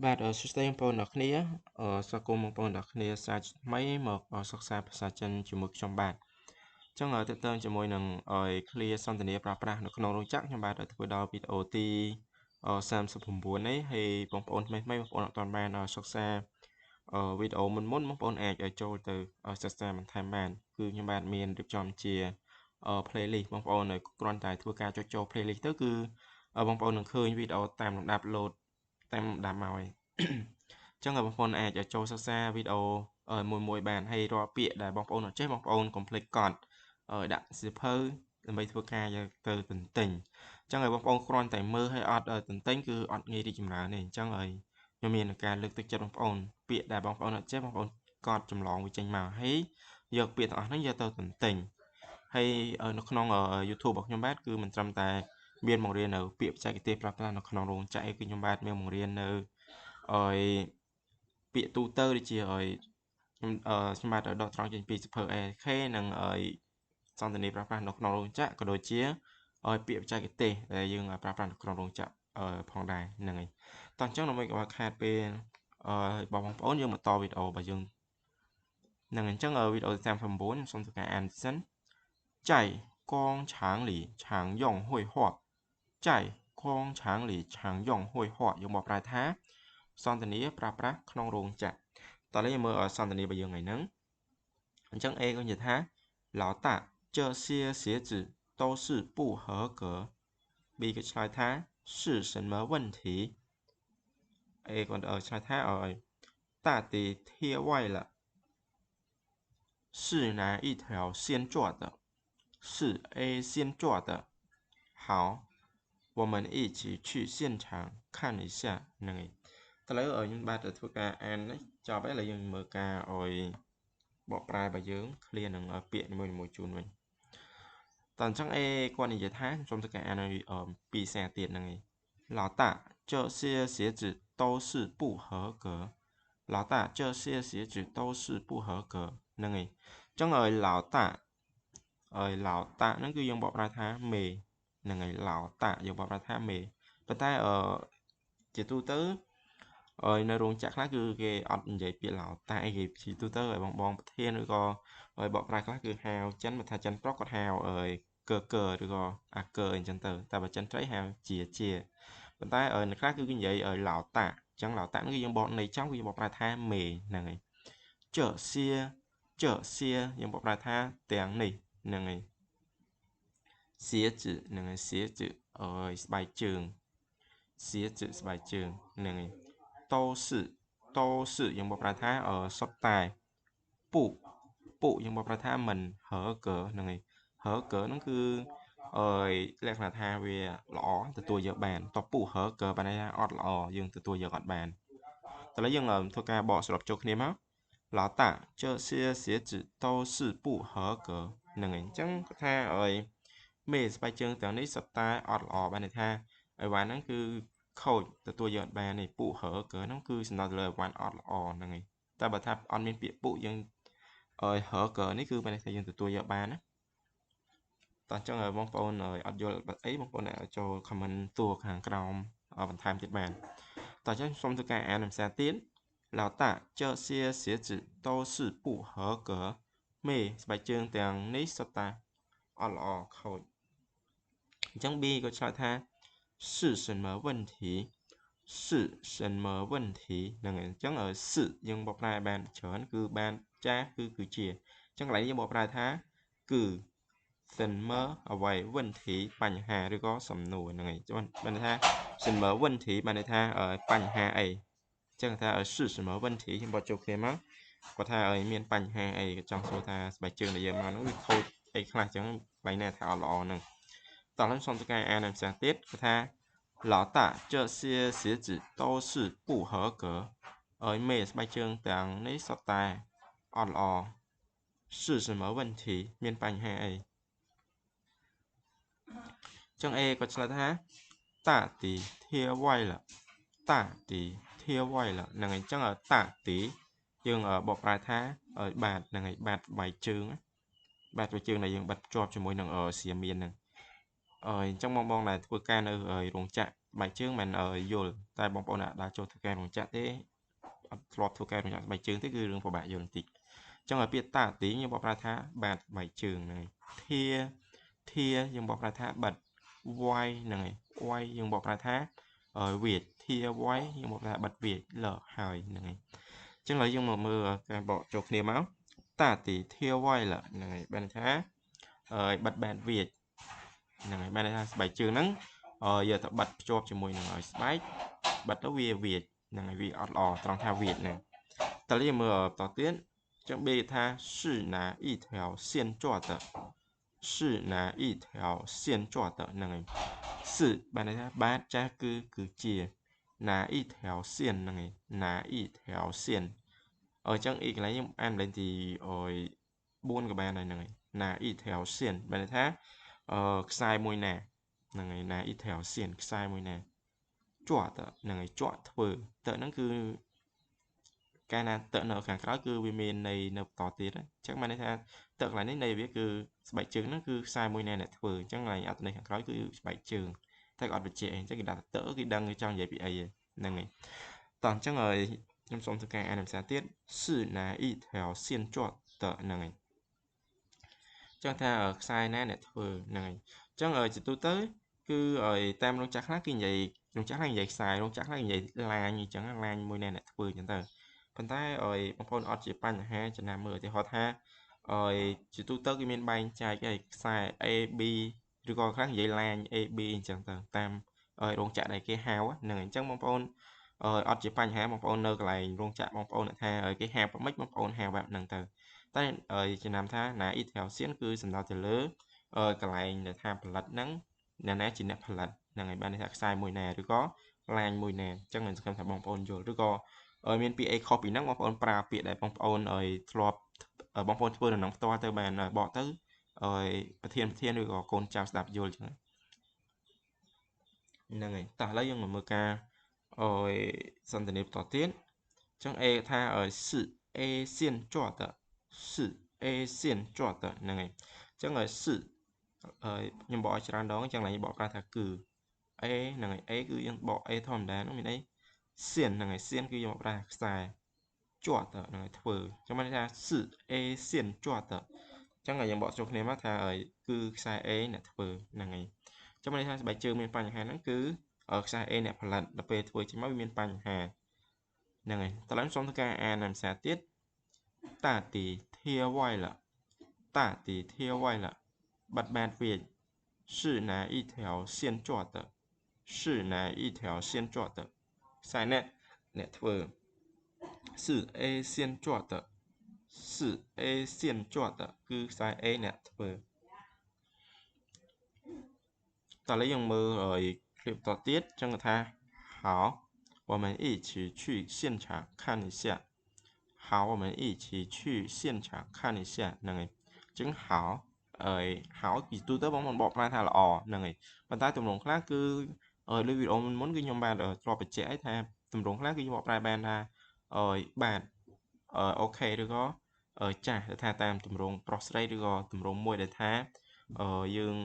បាទសួស្តីបងប្អូនអ្នកគ្នាស្វាគមន៍បងប្អូនអ្នកគ្នាសាជាថ្មីមកសិក្សាភាសាចិនជាមួយខ្ញុំបាទអញ្ចឹងទន្ទឹមជាមួយនឹងឃ្លាសន្ទនាប្រើប្រាស់នៅក្នុងរោងចក្រខ្ញុំបាទធ្វើដល់វីដេអូទី39នេះហើយបងប្អូនថ្មីបងប្អូនអត់ទាន់បានសិក្សាវីដេអូមុនបងប្អូនអាចចូលទៅសិក្សាបន្ថែមបានគឺខ្ញុំបាទមានរៀបចំជា playlist បងប្អូនគ្រាន់តែធ្វើការចុចចូល playlist ទៅគឺបងប្អូននឹងឃើញវីដេអូតាមលំដាប់ load តាមលំដាប់មកហើយអញ្ចឹងបងប្អូនអាចចូលសិក្សាវីដេអូមួយបានហើយរាល់ពាក្យដែលបងប្អូនអត់ចេះបងប្អូនកុំភ្លេចកត់ដាក់សៀវភៅដើម្បីធ្វើការយកទៅទន្ទិញអញ្ចឹងបងប្អូនគ្រាន់តែមើលឲ្យអត់ទន្ទិញគឺអត់ងាយរីកចម្រើនទេអញ្ចឹងហើយខ្ញុំមានការលើកទឹកចិត្តបងប្អូនពាក្យដែលបងប្អូនអត់ចេះបងប្អូនកត់ចម្លងវាចេញមកហើយយកពាក្យទាំងអស់ហ្នឹងយកទៅទន្ទិញហើយនៅក្នុង YouTube របស់ខ្ញុំបាទគឺមិនត្រឹមតែមានបង្រៀននៅពាក្យបច្ចេកទេសប្រើប្រាស់នៅក្នុងរោងចក្រគឺខ្ញុំបាទមានបង្រៀននៅពាក្យទូទៅដូចជាខ្ញុំបាទដកត្រង់ចេញពីសៀវភៅ ALK និងសន្ទនាប្រើប្រាស់នៅក្នុងរោងចក្រក៏ដូចជាពាក្យបច្ចេកទេសដែលយើងប្រើប្រាស់នៅក្នុងរោងចក្រផងដែរហ្នឹងហើយតោះអញ្ចឹងដើម្បីកុំឲ្យខាតពេលបងប្អូនយើងមកតវីដេអូរបស់យើងហ្នឹងអញ្ចឹងវីដេអូទី39ខ្ញុំសូមធ្វើការអានសិន在工厂里常用绘画在工厂里常用绘画យើងមកប្រែថាសន្ទនាប្រើប្រាស់ក្នុងរោងចក្រតោះឥឡូវយើងមើលសន្ទនារបស់យើងថ្ងៃហ្នឹងអញ្ចឹង A ក៏និយាយថា老大这些鞋子都是不合格 B ក៏ឆ្លើយថា是什么问题 A ក៏ឆ្លើយថា大底贴歪了是哪一条先做的是 A 先做的好我们一起去现场看一下ហ្នឹងហើយឥឡូវខ្ញុំបាទធ្វើការអានចប់ហើយឥឡូវយើងមើលការបកប្រែរបស់យើងឃ្លានឹងពាក្យនីមួយៗជូនវិញតោះអញ្ចឹង A គាត់និយាយថាខ្ញុំធ្វើការអានពីសារទៀតហ្នឹងឯង老大这些鞋子都是不合格老大这些鞋子都是不合格ហ្នឹងឯងអញ្ចឹង老大ហ្នឹងគឺយើងបកប្រែថាមេហ្នឹងហើយ老大យើងបកប្រែថាមេប៉ុន្តែជាទូទៅនៅរោងចក្រខ្លះគឺគេអត់និយាយពាក្យឡោតាអីគេជាទូទៅឲ្យបងប្រធានឬក៏ឲ្យបកប្រែខ្លះគឺហៅចិនបើថាចិនប្រុសគាត់ហៅកើឬក៏អាកើអញ្ចឹងទៅតែបើចិនត្រីហៅជាប៉ុន្តែនៅខ្លះគឺគេនិយាយឲ្យឡោតាអញ្ចឹងឡោតានេះគឺយើងបកន័យចំគឺយើងបកប្រែថាមេហ្នឹងហើយចើសៀយើងបកប្រែថាទាំងនេះហ្នឹងហើយ鞋子ហ្នឹងហើយ鞋子ស្បែកជើង鞋子ស្បែកជើងហ្នឹងហើយ都是យើងបកប្រែថាសុទ្ធតែពុយើងបកប្រែថាមិនហើកើហ្នឹងហើយហើកើហ្នឹងគឺលក្ខណៈថាវាល្អទទួលយកបានតពុហើកើបានន័យថាអត់ល្អយើងទទួលយកអត់បានឥឡូវយើងធ្វើការបកសរុបចូលគ្នាមក老大这些鞋子都是不合格ហ្នឹងហើយអញ្ចឹងគាត់ថាមេស្បែកជើងទាំងនេះសុទ្ធតែអត់ល្អបានន័យថាអីវ៉ាន់ហ្នឹងគឺខូចទទួលយកអត់បានទេពុហើកើហ្នឹងគឺសំដៅទៅលើអីវ៉ាន់អត់ល្អហ្នឹងហើយតែបើថាអត់មានពាក្យពុយើងហើកើនេះគឺបានន័យថាយើងទទួលយកបានណាតោះអញ្ចឹងបងប្អូនអត់យល់អីបងប្អូនអាចចូល comment សួរខាងក្រោមបន្ថែមទៀតបានតោះអញ្ចឹងសូមធ្វើការអានភាសាទៀត老大这些鞋子都是不合格មេស្បែកជើងទាំងនេះសុទ្ធតែអត់ល្អខូចអញ្ចឹង B ក៏ឆ្លើយថា是什么问题是什么问题ហ្នឹងហើយអញ្ចឹង是យើងបកប្រែបានច្រើនគឺបានចាស់គឺជាអញ្ចឹងកន្លែងយើងបកប្រែថាគឺសិនមើអ្វីវិនធីបញ្ហាឬក៏សំណួរហ្នឹងហើយបានថាសិនមើវិនធីបានន័យថាបញ្ហាអីអញ្ចឹងថា是什么问题ខ្ញុំបកចូលគ្នាមកគាត់ថាមានបញ្ហាអីចង់សួរថាស្បែកជើងដែលយើងមកហ្នឹងវាខូចអីខ្លះអញ្ចឹងកន្លែងណាថាអត់ល្អហ្នឹងតោះខ្ញុំសូមធ្វើការអានភាសាទៀតគាត់ថា老大这些鞋子都是不合格មេស្បែកជើងទាំងនេះសុទ្ធតែអត់ល្អ是什么问题មានបញ្ហាអីចឹង A គាត់ឆ្លើយថា大底贴歪了大底贴歪了ហ្នឹងហើយអញ្ចឹងតាទីយើងបកប្រែថាបាតហ្នឹងហើយបាតស្បែកជើងបាតស្បែកជើងដែលយើងបិទភ្ជាប់ជាមួយនឹងសៀមមានហ្នឹងអញ្ចឹងបងដែលធ្វើការនៅរោងចក្រ bài chương mình vô tại bóng bóng đã cho thực cái rong chặt thế lọt thuộc cái rong chặt bài chương thế cứ rừng của bạn vô tịch trong ở phía tả tí như bọc ra thá bạt bài chương này thia thia nhưng bọc ra thá bật quay này quay nhưng bọc ra thá ở Việt thia quay nhưng bọc ra bật Việt lở hời này chẳng lấy dùng một mưa cái bỏ chụp niềm máu tả tí thia quay là này bên thá bật bạn Việt này bên thá bài chương nắng giờ tập bật chụp cho mùi này spike bật nó Việt này vì ọt trong thao Việt này ta lấy mưa tỏ tiến trong bê tha是哪一条线做的是哪一条线做的này是 bạn này bát cha cứ chia 哪一条线 này 哪一条线 ở trong ý cái lấy em lên thì rồi buôn của bạn này này 哪一条线 bạn này sai môi nè này 哪一条线 sai môi nè chọt này chọt thử tự nó cứ cái nào tự nó càng khó cứ vì mình này nó tỏ tiết á chắc mà này tự là này biết cứ bài trường nó cứ sai môi này là thử chẳng là ở này càng khó cứ bài trường ta gọi được trẻ chắc là đỡ cái đăng trong vậy bị ấy này toàn chẳng rồi trong xong thực cái anh làm sao tiết sự là ít theo xiên chọt tự này chẳng tha ở sai này thử này chẳng rồi chỉ tôi tới cứ ở tam luôn chắc là cái gì luôn chắc là vậy xài luôn chắc là vậy là như chẳng là môi này thử chẳng tờ phần tay rồi bóng phone chỉ pan ha cho nam mưa thì họ tha rồi chỉ tu tới cái miền bay chạy cái xài A B rồi còn khác vậy là A B chẳng tờ tam rồi luôn chạy này cái hao á nè chẳng bóng phone rồi chỉ pan ha bóng phone nơi lại luôn chạy bóng phone tha rồi cái hao mấy bóng phone hao bạn nâng tờ tay rồi chỉ nam tha nãy ít theo xiên cứ sầm đào từ lứa cái lại để tham lật nắng nè nãy chỉ nè lật nè ngày ban này sai mùi nè rồi có lan mùi nè chắc mình sẽ không thể bóng phone vô rồi cóមានពាក្យអីខុសពីហ្នឹងបងប្អូនប្រើពាក្យដែលបងប្អូនធ្លាប់បងប្អូនធ្វើនៅក្នុងផ្ទាល់ទៅបានបកទៅប្រធានឬក៏កូនចៅស្ដាប់យល់ចឹងហ្នឹងហើយតោះឥឡូវយើងមកមើលការសន្ទនាបន្តទៀតចឹង A ថា是 A 线做的是 A 线做的ហ្នឹងហើយចឹង是ខ្ញុំបកឲ្យច្រើនដងចឹងឡើងបកប្រើថាគឺ A ហ្នឹងហើយ A គឺយើងបក A ធម្មតានោះមានអីសៀនហ្នឹងហើយសៀនគឺយើងប្រើខ្សែជាប់ទៅហ្នឹងហើយធ្វើចាំមិនថាសឺ A សៀនជាប់ទៅចឹងហើយយើងបកចូលគ្នាមកថាគឺខ្សែ A អ្នកធ្វើហ្នឹងហើយចាំមិនថាស្បែកជើងមានបញ្ហាហ្នឹងគឺខ្សែ A អ្នកផលិតដល់ពេលធ្វើចេញមកវាមានបញ្ហាហ្នឹងហើយតើឡើងសុំធ្វើការអានភាសាទៀតតាទីធាវ៉ៃឡាតាទីធាវ៉ៃឡាបាត់បែនវា是哪一条线做的是哪一条线做的sai nèធ្វើ是 A 先做的是 A 先做的គឺខ្សែ A អ្នកធ្វើតោះឥឡូវយើងមើលคลิปតទៀតចឹងថា好我们一起去现场看一下好我们一起去现场看一下ហ្នឹងហើយចឹង好好ពីទូទៅបងប្អូនបកប្រែថាល្អហ្នឹងហើយប៉ុន្តែទម្រង់ខ្លះគឺលើវីដេអូមុនគឺខ្ញុំបានធ្លាប់បញ្ជាក់ឲ្យថាទម្រង់ខ្លះគឺខ្ញុំបកប្រែបានថាបាទអូខេឬក៏ចាស់ថាតាមទម្រង់ប្រុសស្រីឬក៏ទម្រង់មួយដែលថាយើង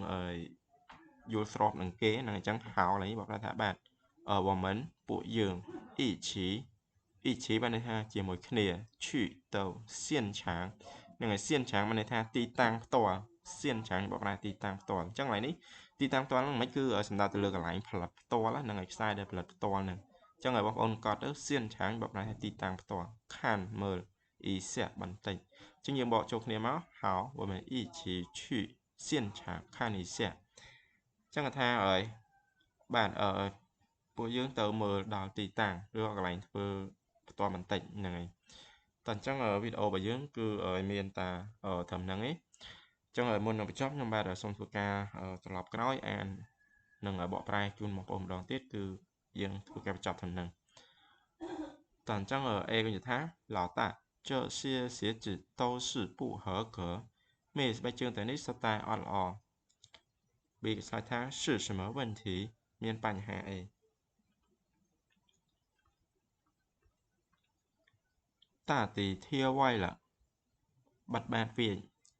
យល់ស្របនឹងគេហ្នឹងអញ្ចឹងហៅឡើយបកប្រែថាបាទ我们ពួកយើង一起បានន័យថាជាមួយគ្នា去ទៅ现场ហ្នឹងហើយ现场បានន័យថាទីតាំងផ្ទាល់现场បកប្រែទីតាំងផ្ទាល់អញ្ចឹងឡើយនេះទីតាំងផ្ទាល់ហ្នឹងមិនគឺសំដៅទៅលើកន្លែងផលិតផ្ទាល់ហ្នឹងហើយខ្សែដែលផលិតផ្ទាល់ហ្នឹងអញ្ចឹងឲ្យបងប្អូនកត់ទៅសៀនឆាងបកប្រែថាទីតាំងផ្ទាល់ខាន់មើលអ៊ីសាបន្តិចអញ្ចឹងយើងបកចូលគ្នាមកហៅ我们一起去现场看一下អញ្ចឹងថាបាទពួកយើងទៅមើលដល់ទីតាំងឬកន្លែងធ្វើផ្ទាល់បន្តិចហ្នឹងហើយតោះអញ្ចឹងវីដេអូរបស់យើងគឺមានតាត្រឹមហ្នឹងឯងចឹងមុននឹងបញ្ចប់ខ្ញុំបាទសូមធ្វើការត្រឡប់ក្រោយអាននឹងបកប្រែជូនបងប្អូនម្ដងទៀតគឺយើងធ្វើការបញ្ចប់ត្រឹមហ្នឹងតើអញ្ចឹងA វិញថា老大这些鞋子都是不合格មេស្បែកជើងតែនេះសុទ្ធតែអត់ល្អ B ឆ្លើយថា是什么问题មានបញ្ហាអី大底贴歪了បាត់បែនវា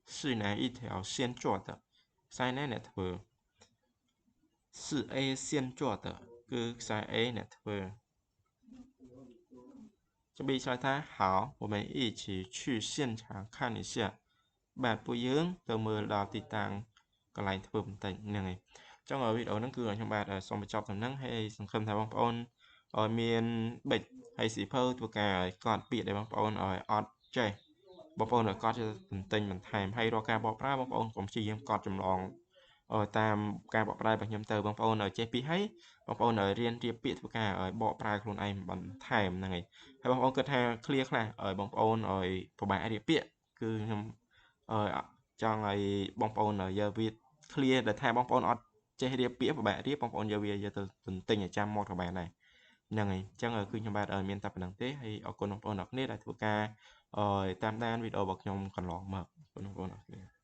是哪一条先做的ខ្សែណាអ្នកធ្វើ是 A 先做的 cứ sai A nè thôi chuẩn bị sai ta hảo 我们一起去现场看一下បាទពួកយើងទៅមើលដល់ទីតាំងកន្លែងធ្វើបន្តិចហ្នឹងហើយចង់ឲ្យវីដេអូហ្នឹងគឺខ្ញុំបាទសូមបញ្ចប់តាមហ្នឹងហើយសង្ឃឹមថាបងប្អូនឲ្យមានបិចហើយស៊ីភៅធ្វើការឲ្យកត់ពាក្យដែលបងប្អូនឲ្យអត់ចេះបងប្អូនឲ្យកត់បន្តិចបន្ថែមហើយរាល់ការបកប្រែបងប្អូនកុំព្យាយាមកត់ចម្លងតាមការបកប្រែរបស់ខ្ញុំទៅបងប្អូនឲ្យចេះពីហើយបងប្អូនឲ្យរៀនរៀបពាក្យធ្វើការឲ្យបកប្រែខ្លួនឯងបន្ថែមហ្នឹងហើយហើយបងប្អូនគិតថា clear ខ្លះឲ្យបងប្អូនឲ្យពិបាករៀបពាក្យគឺខ្ញុំចង់ឲ្យបងប្អូនយកវា clear ដែលថាបងប្អូនអត់ចេះរៀបពាក្យពិបាករៀបបងប្អូនយកវាយកទៅទិញឲ្យចាំមកក៏បានដែរហ្នឹងហើយអញ្ចឹងគឺខ្ញុំបាទមានតែប៉ុណ្្នឹងទេហើយអរគុណបងប្អូនអរគ្នាដែលធ្វើការតាមដានវីដេអូរបស់ខ្ញុំកន្លងមកអរគុណបងប្អូនអរគ្នា